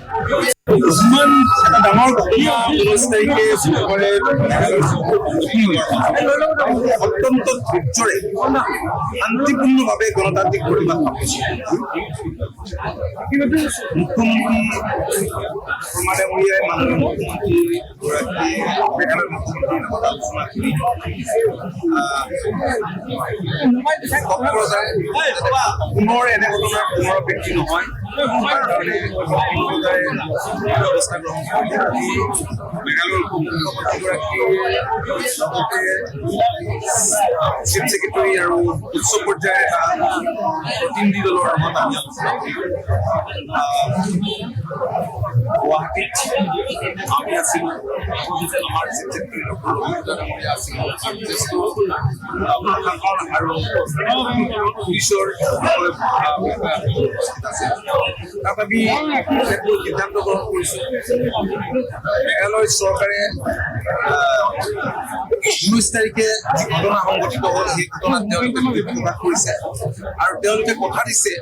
ইমান এটা ডাঙৰ ঘটনা 19 তাৰিখে চৰকাৰে অত্যন্ত ধৈৰ্যৰে শান্তিপূৰ্ণভাৱে গণতান্ত্ৰিক প্ৰতিবাদ মুখ্যমন্ত্ৰী প্ৰমাণে উলিয়াই মাননীয় মুখ্যমন্ত্ৰীগৰাকী মেঘালয়ৰ মুখ্যমন্ত্ৰীৰ লগত আলোচনা কৰি পুনৰ এনে ঘটনাৰ পুনৰাবৃত্তি নহয় তাৰ কাৰণে ব্যৱস্থা গ্ৰহণ কৰি মেঘালয়ৰ মুখ্যমন্ত্ৰীগৰাকীৰ লগতে চিফ ছেক্ৰেটাৰী আৰু উচ্চ পৰ্যায়ৰ এটা প্ৰতিনিধি দলৰ লগত আমি আলোচনা কৰি গুৱাহাটীত আমি আছিলোঁ আমাৰ চিফ ছেক্ৰেটাৰী ডক্টৰ ৰবীন্দ্ৰ ডাঙৰীয়া আছিল আৰু পুলিচৰ তাত আমি সিদ্ধান্ত গ্ৰহণ কৰিছোঁ মেঘালয় চৰকাৰে 19 তাৰিখে যি ঘটনা সংঘটিত হ'ল সেই ঘটনাত তেওঁলোকে প্ৰকাশ কৰিছে আৰু তেওঁলোকে কথা দিছে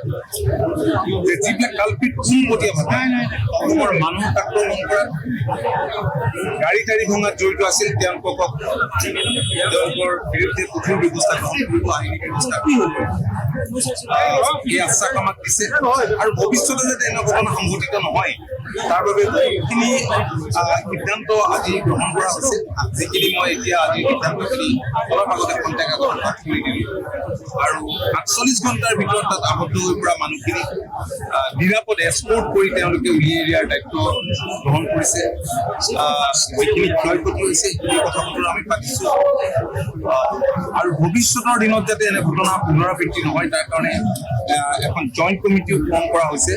যে যিবিলাক কাল্পিত পোনপটীয়াভাৱে অসমৰ মানুহক আক্ৰমণ কৰাত গাড়ী তাড়ী ভঙাত জড়িত আছিল তেওঁলোকৰ বিৰুদ্ধে কঠোৰ ব্যৱস্থা গ্ৰহণ কৰিব আইনী ব্যৱস্থা এই আশ্বাস আমাক দিছে আৰু ভৱিষ্যতে যাতে এনে ঘটনা সংঘটিত নহয় তাৰ বাবে বহুখিনি সিদ্ধান্ত আজি গ্ৰহণ কৰা হৈছে যিখিনি মই এতিয়া আজি সিদ্ধান্তখিনি অলপ আগতে কণ্টেক্ট আগত প্ৰকাশ কৰি দিলোঁ আৰু 48 ঘণ্টাৰ ভিতৰত তাত আবদ্ধ হৈ পৰা মানুহখিনি নিৰাপদে এস্কৰ্ট কৰি তেওঁলোকে উলিয়াই দিয়াৰ দায়িত্ব গ্ৰহণ কৰিছে যিখিনি ক্ষয় ক্ষতি হৈছে সেই কথাবোৰ আমি পাতিছোঁ আৰু ভৱিষ্যতৰ দিনত যাতে এনে ঘটনা পুনৰাবৃত্তি নহয় তাৰ কাৰণে এখন জইণ্ট কমিটিও ফৰ্ম কৰা হৈছে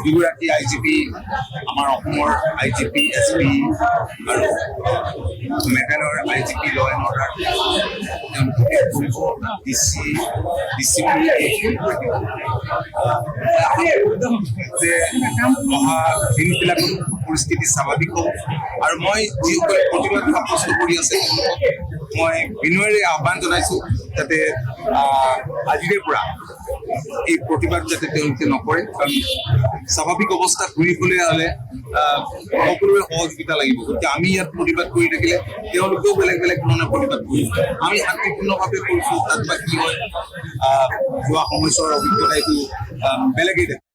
দুগৰাকী IGP আমাৰ অসমৰ IGP SP আৰু মেঘালয়ৰ IGP ল এণ্ড অৰ্ডাৰ যে অহা দিনবিলাকত পৰিস্থিতি স্বাভাৱিক হ'ব আৰু মই যিসকলে প্ৰতিবাদ সাব্যস্ত কৰি আছে মই বিনয়েৰে আহ্বান জনাইছোঁ যাতে আজিৰে পৰা এই প্ৰতিবাদ যাতে তেওঁলোকে নকৰে কাৰণ স্বাভাৱিক অৱস্থা ঘূৰিবলৈ হ'লে সকলোৰে সহযোগিতা লাগিব গতিকে আমি ইয়াত প্ৰতিবাদ কৰি থাকিলে তেওঁলোকেও বেলেগ বেলেগ ধৰণে প্ৰতিবাদ কৰিব আমি শান্তিপূৰ্ণভাৱে কৰিছোঁ তাত বা কি হয় যোৱা সময়ছোৱাৰ অভিজ্ঞতা এইটো বেলেগেই